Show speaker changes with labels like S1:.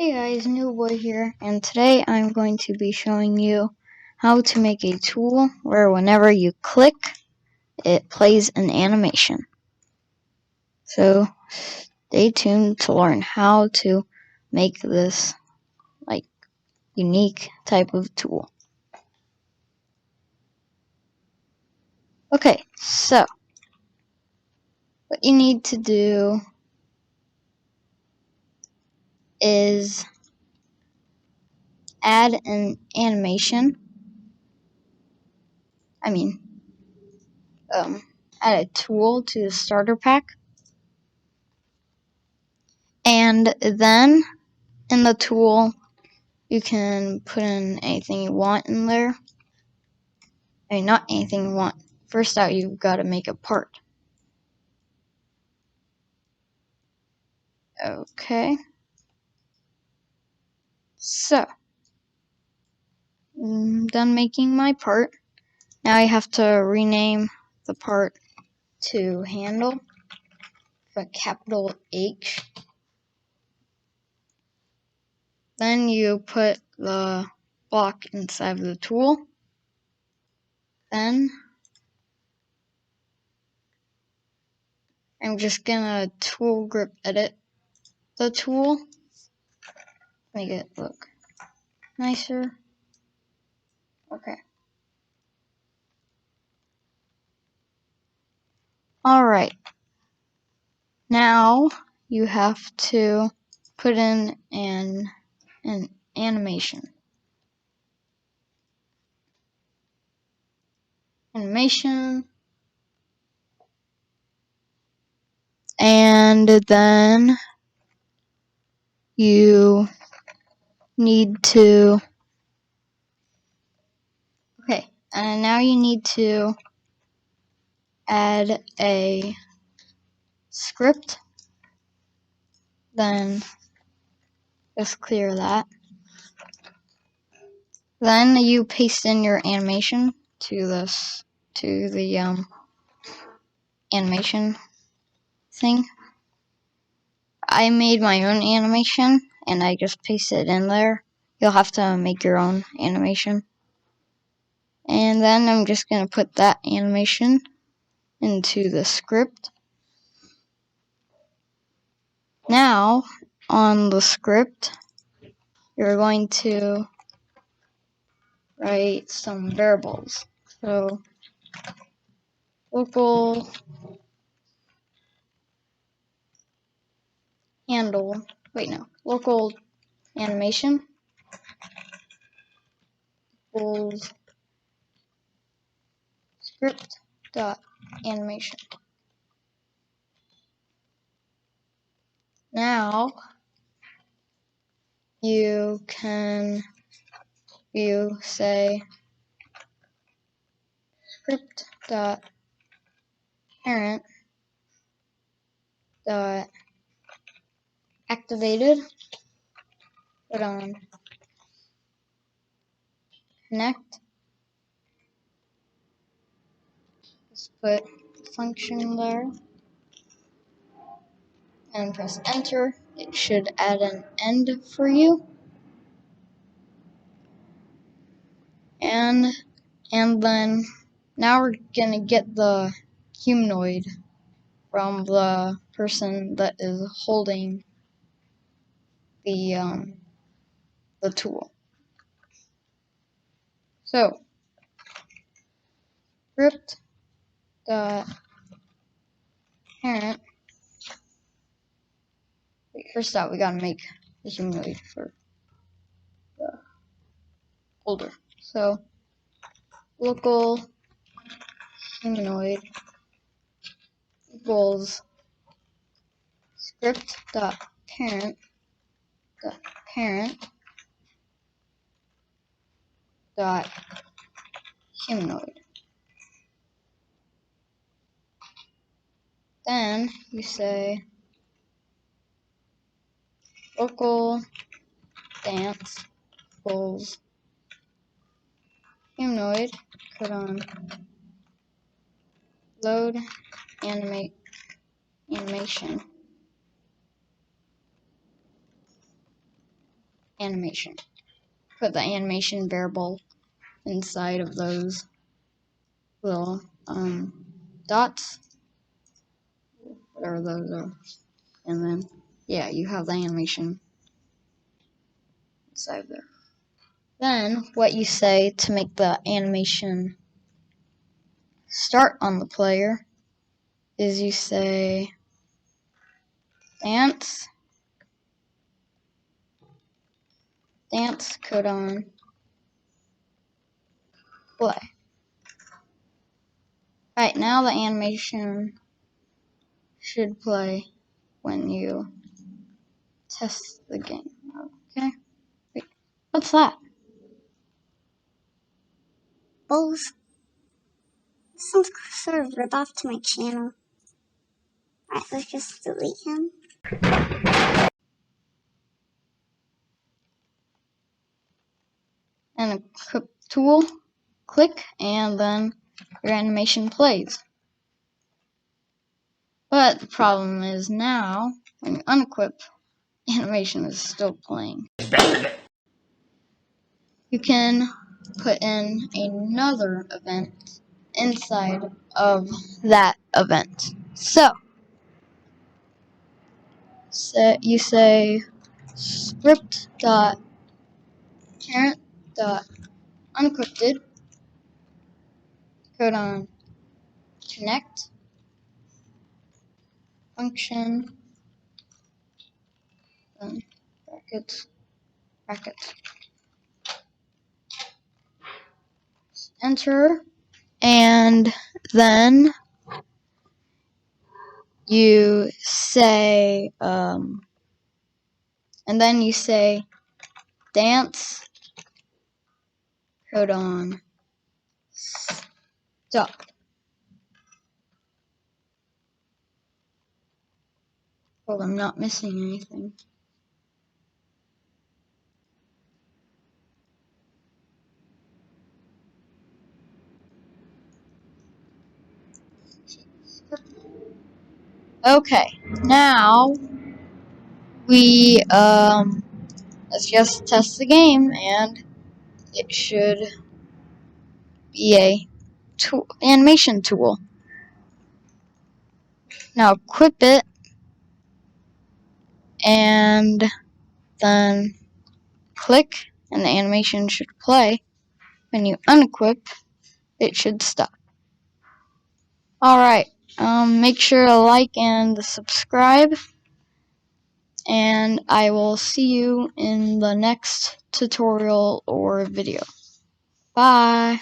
S1: Hey guys, New Boy here, and today I'm going to be showing you how to make a tool where whenever you click, it plays an animation. So stay tuned to learn how to make this unique type of tool. Okay, so what you need to do is add an animation. Add a tool to the starter pack. And then in the tool, you can put in anything you want in there. Not anything you want. First out, you've got to make a part. Okay. So, I'm done making my part. Now I have to rename the part to handle with a capital H. Then you put the block inside of the tool. Then I'm just gonna tool grip edit the tool. Make it look nicer. Okay. Alright. Now you have to put in an animation. And then you need to and now you need to add a script. Then just clear that. Then you paste in your animation to the animation thing. I made my own animation and I just pasted it in there. You'll have to make your own animation. And then I'm just going to put that animation into the script. Now, on the script, you're going to write some variables. So, local animation equals script.Animation. Now, you say script.Parent.Activated. Put on connect. Just put function there and press enter. It should add an end for you. And then now we're gonna get the humanoid from the person that is holding the tool. So script.Parent. First out, we gotta make the humanoid for the holder. So local humanoid equals script.Parent.Humanoid. Then you say local dance equals humanoid, put on load animation. animation. Put the animation variable inside of those little dots, whatever those are, and then yeah, you have the animation inside there. Then what you say to make the animation start on the player is you say dance codon play. Right now the animation should play when you test the game. Okay. Wait, what's that?
S2: Bulls. Some sort of ripoff to my channel. Alright, let's just delete him.
S1: And equip tool, click, and then your animation plays. But the problem is now, when you unequip, animation is still playing. You can put in another event inside of that event. So you say script.Parent.Unequipped codon connect function, then brackets, enter, and then you say dance codon stop. Well, I'm not missing anything. Okay, now we let's just test the game, and it should be a animation tool. Now equip it, and then click, and the animation should play. When you unequip, it should stop. Alright, make sure to like and subscribe, and I will see you in the next tutorial or video. Bye!